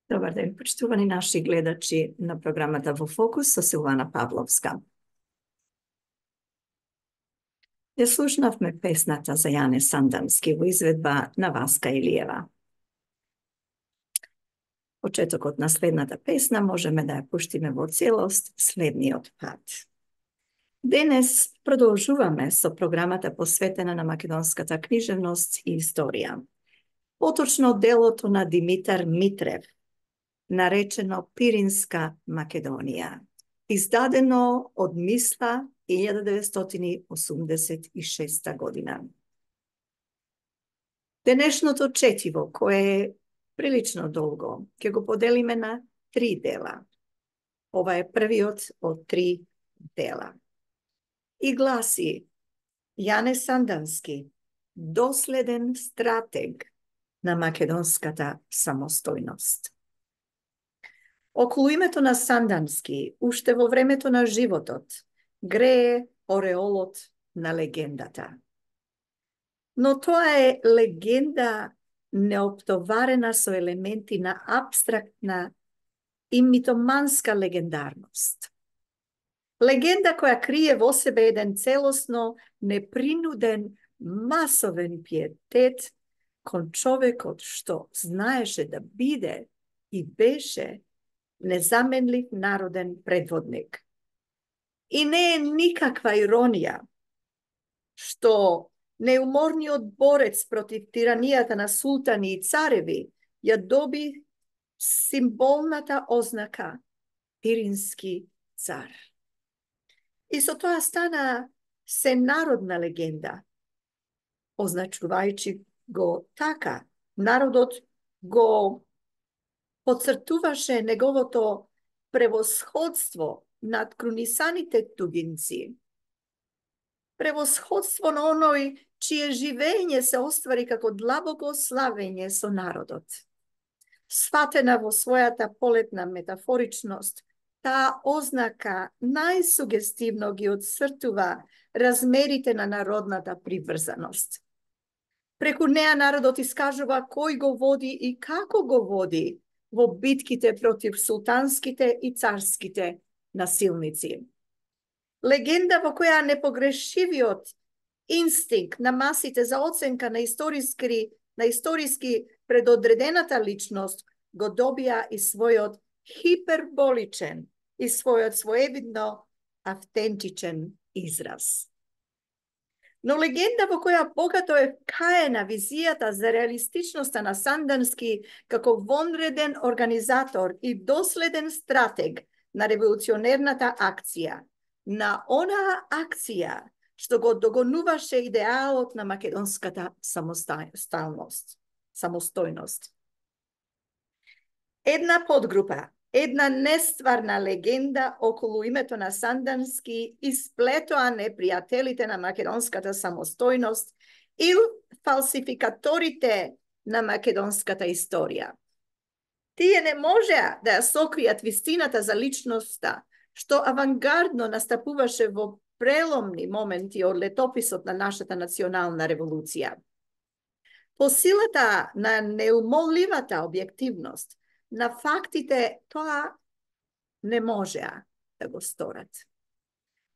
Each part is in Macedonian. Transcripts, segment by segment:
Dobar ден, почитувани наши гледачи на програмата Во фокус со Силвана Павловска. Ја слушнавме песната за Јане Сандански во изведба на Васка Илиева. Почетокот на следната песна можеме да ја пуштиме во целост следниот пат. Денес продолжуваме со програмата посветена на македонската книжевност и историја. Поточно делото на Димитар Митрев, наречено Пиринска Македонија, издадено од Мисла 1986 година. Денешното четиво, кое е прилично долго, ќе го поделиме на 3 дела. Ова е првиот од 3 дела. И гласи: Јане Сандански, доследен стратег на македонската самостојност. Околу името на Сандански, уште во времето на животот, грее ореолот на легендата. Но тоа е легенда неоптоварена со елементи на абстрактна и митоманска легендарност. Легенда која крие во себе еден целосно, непринуден, масовен пиетет кон човекот што знаеше да биде и беше незаменлив народен предводник. И не е никаква иронија што неуморниот борец против тиранијата на султани и цареви ја доби символната ознака Пирински цар. И со тоа стана сенародна легенда, означувајќи го така. Народот го подцртуваше неговото превосходство над крунисаните тугинци, превосходство на оној чие живење се оствари како длабоко славење со народот. Сватена во својата полетна метафоричност, таа ознака најсугестивно ги отцртува размерите на народната приврзаност. Преку неа народот искажува кој го води и како го води во битките против султанските и царските насилници. Легенда во која непогрешивиот инстинкт на масите за оценка на историски предодредената личност го добија и својот хиперболичен и својот своевидно автентичен израз. Но легенда во која богато е вкаена визијата за реалистичноста на Сандански како вонреден организатор и доследен стратег на револуционерната акција, на онаа акција што го догонуваше идеалот на македонската самостојност. Една подгрупа, една нестварна легенда околу името на Сандански исплетоа непријателите на македонската самостојност и фалсификаторите на македонската историја. Тие не можеа да ја сокријат вистината за личноста, што авангардно настапуваше во преломни моменти од летописот на нашата национална револуција. По силата на неумолливата објективност на фактите, тоа не можеа да го сторат.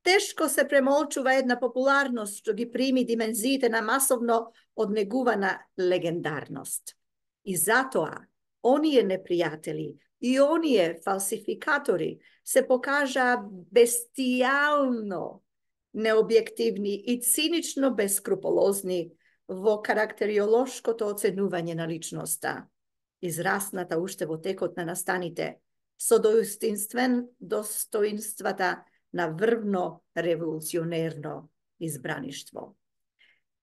Тешко се премолчува една популарност што ги прими димензиите на масовно однегувана легендарност. И затоа, оние непријатели и оние фалсификатори се покажаа бестијално необјективни и цинично бескрупулозни во карактериолошкото оценување на личноста, израсната уште во текот на настаните, со достоинствата на врвно револуционерно избраништво.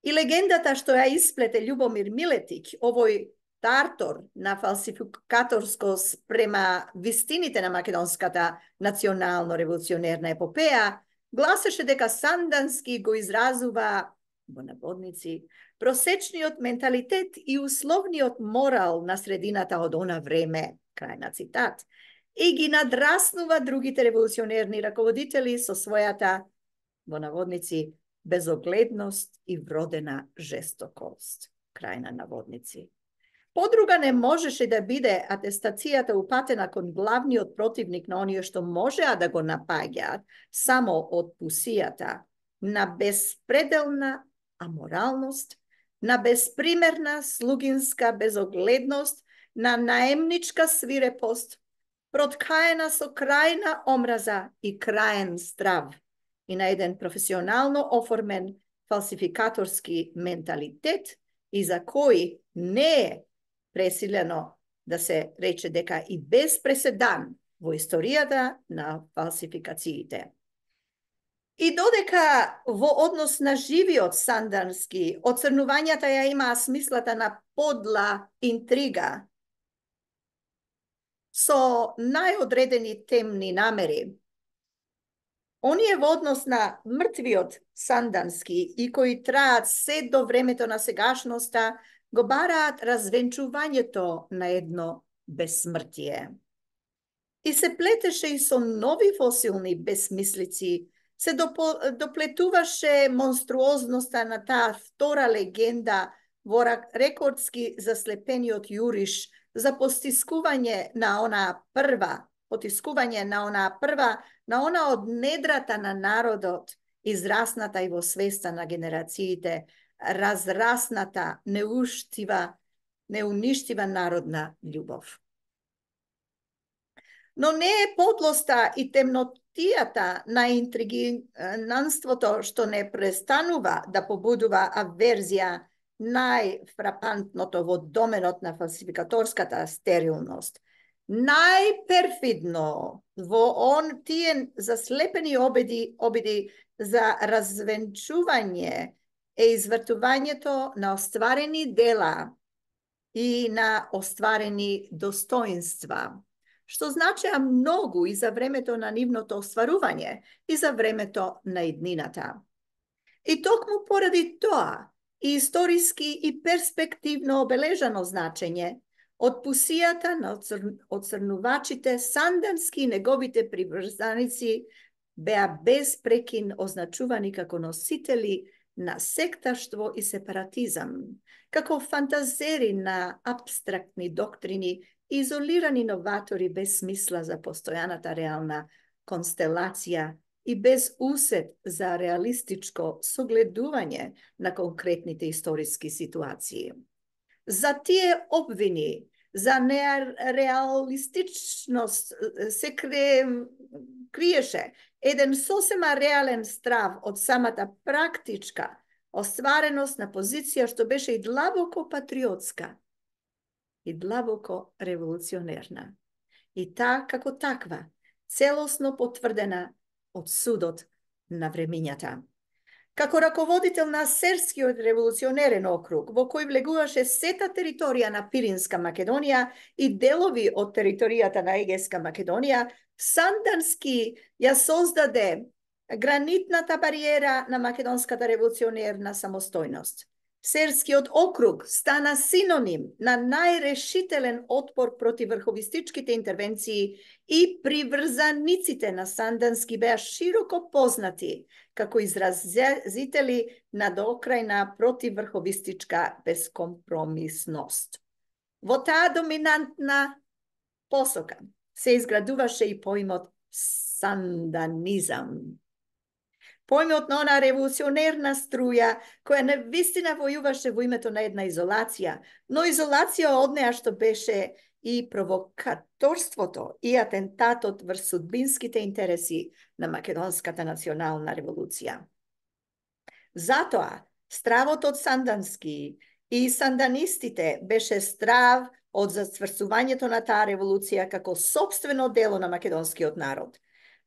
И легендата што ја исплете Љубомир Милетик, овој тартор на фалсификаторскост према вистините на македонската национално-револуционерна епопеја, гласеше дека Сандански го изразува, во наводници, просечниот менталитет и условниот морал на средината од она време, крај на цитат, и ги надраснува другите револуционерни раководители со својата, во наводници, безогледност и вродена жестокост, крај на наводници. Подруга не можеше да биде атестацијата упатена кон главниот противник на оние што можеа да го напаѓаат само од пусијата на безпределна аморалност, на безпримерна слугинска безогледност, на наемничка свирепост, проткаена со крајна омраза и краен страв и на еден професионално оформен фалсификаторски менталитет и за кој не е пресилено да се рече дека и без преседан во историјата на фалсификациите. И додека во однос на живиот Сандански, оцрнувањата ја имаа смислата на подла интрига со најодредени темни намери, оние во однос на мртвиот Сандански и кои траат се до времето на сегашноста, го бараат развенчувањето на едно безсмртие. И се плетеше и со нови фосилни безсмислици, се доплетуваше монструозноста на таа втора легенда во рекордски заслепениот јуриш за потискување на онаа прва, на она од недрата на народот, израсната и во свеста на генерациите, разрасната, неуништива народна љубов. Но не е подлоста и темнотијата на интригинанството што не престанува да побудува аверзија најфрапантното во доменот на фалсификаторската стерилност. Најперфидно во тие заслепени обиди за развенчување е извртувањето на остварени дела и на остварени достоинства, што значеа многу и за времето на нивното остварување и за времето на иднината. И токму поради тоа, и историски и перспективно обележано значење, од пусијата на оцрнувачите Сандански и неговите приврзаници беа без прекин означувани како носители на секташтво и сепаратизам, како фантазери на абстрактни доктрини, изолирани новатори без смисла за постојаната реална констелација и без усет за реалистичко согледување на конкретните историски ситуации. За тие обвини за нереалистичност се криеше еден сосема реален страв од самата практичка оствареност на позиција што беше и длабоко патриотска и длабоко револуционерна. И таа како таква, целосно потврдена од судот на времињата. Како раководител на Серскиот револуционерен округ, во кој влегуваше сета територија на Пиринска Македонија и делови од територијата на Егејска Македонија, Сандански ја создаде гранитната бариера на македонската револуционерна самостојност. Серскиот округ стана синоним на најрешителен отпор против врховистичките интервенции и приврзаниците на Сандански беа широко познати како изразители на докрајна противврховистичка безкомпромисност. Во таа доминантна посока се изградуваше и поимот санданизам. Поимот на она револуционерна струја, која навистина војуваше во името на една изолација, но изолација од неа што беше и провокаторството и атентатот врз судбинските интереси на македонската национална револуција. Затоа, стравот од Сандански и санданистите беше страв од зацврсувањето на таа револуција како собствено дело на македонскиот народ.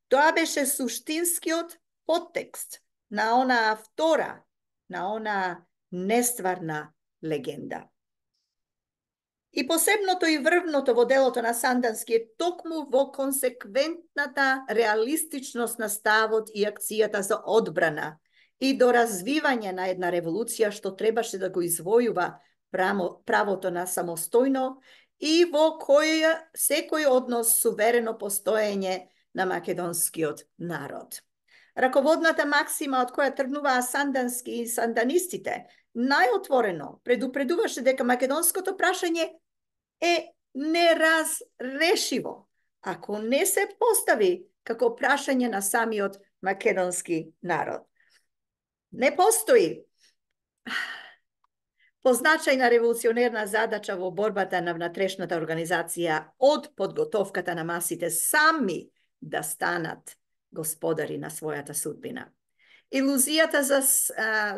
Тоа беше суштинскиот подтекст на она втора, на она нестварна легенда. И посебното и врвното во делото на Сандански е токму во консеквентната реалистичност на ставот и акцијата за одбрана и до развивање на една револуција што требаше да го извојува правото на самостојно и во која секој однос суверено постоење на македонскиот народ. Раководната максима од која тргнуваа Сандански и санданистите најотворено предупредуваше дека македонското прашање е неразрешиво ако не се постави како прашање на самиот македонски народ. Не постои позначајна револуционерна задача во борбата на внатрешната организација од подготовката на масите сами да станат господари на својата судбина. Илузијата за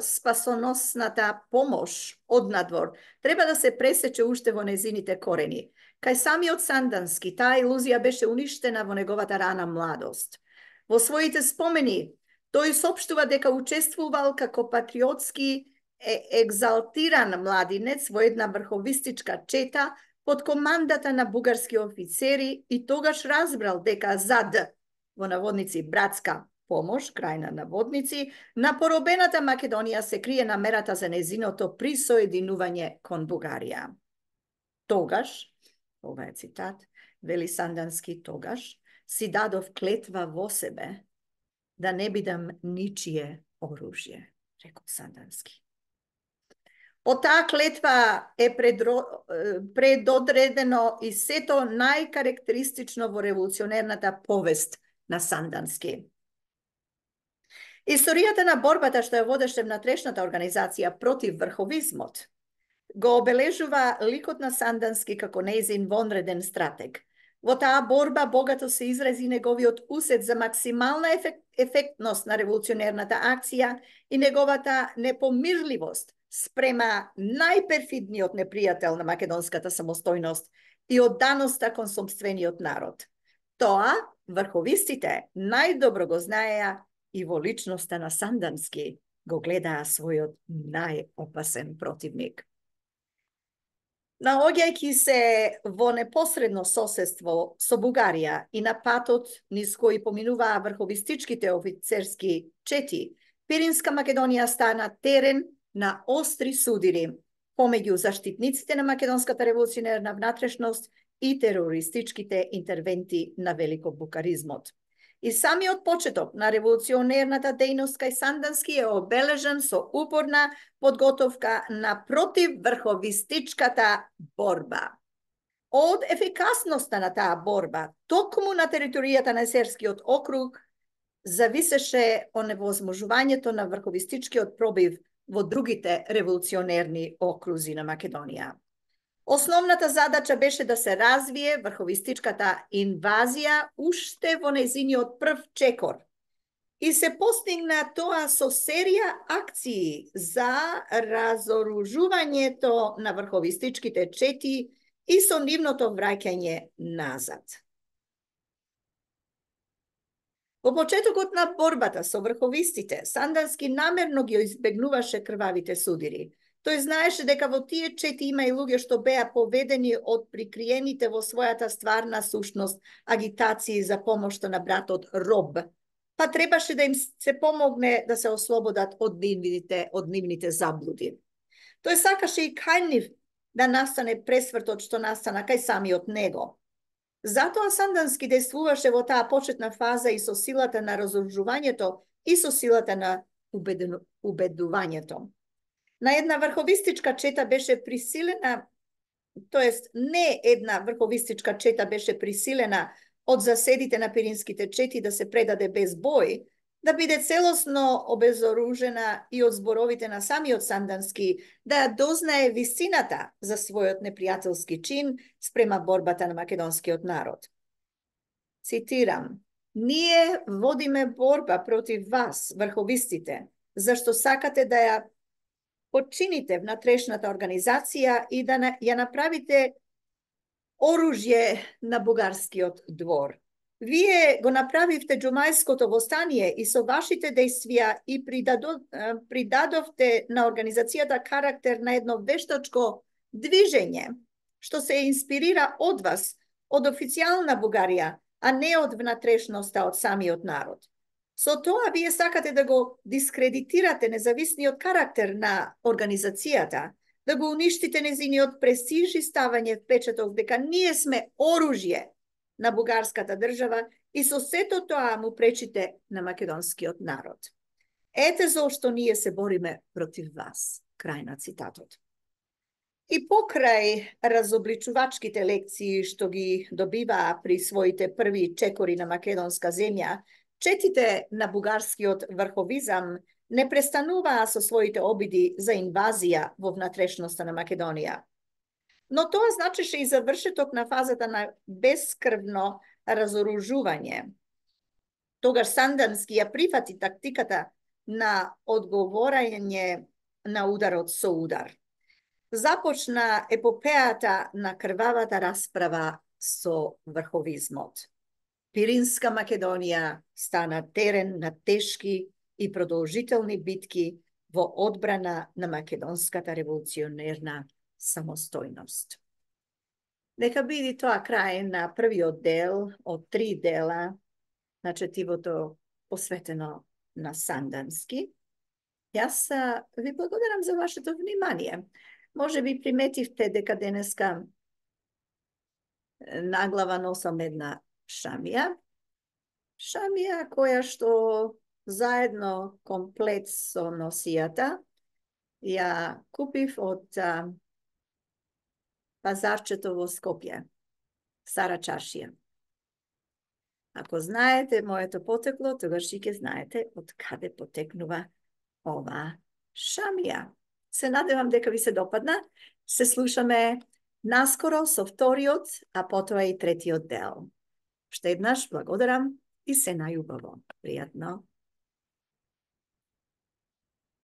спасоносната помош од надвор треба да се пресече уште во незините корени. Кај самиот Сандански, таа илузија беше уништена во неговата рана младост. Во своите спомени, тој соопштува дека учествувал како патриотски екзалтиран младинец во една врховистичка чета под командата на бугарски офицери и тогаш разбрал дека зад, во наводници, братска помош, крај на наводници, на поробената Македонија се крие намерата за незиното присоединување кон Бугарија. Тогаш, ова е цитат, вели Сандански, тогаш си дадов клетва во себе да не бидам ничие оружје, рекол Сандански. Од таа клетва е предодредено и сето најкарактеристично во револуционерната повест на Сандански. Историјата на борбата што ја водеше внатрешната организација против врховизмот го обележува ликот на Сандански како нејзин вонреден стратег. Во таа борба богато се изрази неговиот усет за максимална ефектност на револуционерната акција и неговата непомирливост спрема најперфидниот непријател на македонската самостојност и одданоста кон сопствениот народ. Тоа врховистите најдобро го знаеа и во личноста на Сандански го гледаа својот најопасен противник. Наоѓајќи се во непосредно соседство со Бугарија и на патот низ кој поминуваа врховистичките офицерски чети, Пиринска Македонија стана терен на остри судири помеѓу заштитниците на македонската револуционерна внатрешност и терористичките интервенти на великобукаризмот. И самиот почеток на револуционерната дејност кај Сандански е обележен со упорна подготовка на противврховистичката борба. Од ефикасноста на таа борба, токму на територијата на Серскиот округ, зависеше оневозможувањето на врховистичкиот пробив во другите револуционерни окрузи на Македонија. Основната задача беше да се развие врховистичката инвазија уште во незиниот прв чекор и се постигна тоа со серија акции за разоружувањето на врховистичките чети и со нивното враќање назад. Во почетокот на борбата со врховистите, Сандански намерно ги избегнуваше крвавите судири. Тој знаеше дека во тие чети има и луѓе што беа поведени од прикриените во својата стварна сушност агитации за помошта на братот Роб, па требаше да им се помогне да се ослободат од нивните заблуди. Тој сакаше и кај нив да настане пресвртот што настана кај самиот него. Затоа Сандански действуваше во таа почетна фаза и со силата на разоружувањето и со силата на убедувањето. На една врховистичка чета беше присилена, тоест не една врховистичка чета беше присилена од заседите на пиринските чети да се предаде без бој, да биде целосно обезоружена и од зборовите на самиот Сандански да ја дознае висината за својот непријателски чин спрема борбата на македонскиот народ. Цитирам: "Ние водиме борба против вас, врховистите, зашто сакате да ја подчините внатрешната организација и да ја направите оружје на бугарскиот двор. Вие го направивте џумајското востание и со вашите действија и придадовте на организацијата карактер на едно вештачко движење, што се инспирира од вас, од официјална Бугарија, а не од внатрешноста од самиот народ. Со тоа вие сакате да го дискредитирате независниот карактер на организацијата, да го уништите незиниот престиж и ставање впечаток дека ние сме оружје на бугарската држава и со сето тоа му пречите на македонскиот народ. Ете зошто ние се бориме против вас." Крај на цитатот. И покрај разобличувачките лекции што ги добива при своите први чекори на македонска земја, четите на бугарскиот врховизам не престануваа со своите обиди за инвазија во внатрешноста на Македонија. Но тоа значеше и завршеток на фазата на бескрвно разоружување. Тогаш Сандански ја прифати тактиката на одговорање на ударот со удар. Започна епопејата на крвавата расправа со врховизмот. Пиринска Македонија стана терен на тешки и продолжителни битки во одбрана на македонската револуционерна самостојност. Нека биде тоа крај на првиот дел од 3 дела на четивото посветено на Сандански. Јас ви благодарам за вашето внимание. Може би приметивте дека денеска наглава носам една шамија. Шамија која што заедно комплет со носијата ја купив од пазарчето во Скопје, Стара чаршија. Ако знаете моето потекло, тогаш и ќе знаете од каде потекнува ова шамија. Се надевам дека ви се допадна. Се слушаме наскоро со вториот, а потоа и третиот дел. Уште еднаш благодарам и се најубаво. Пријатно.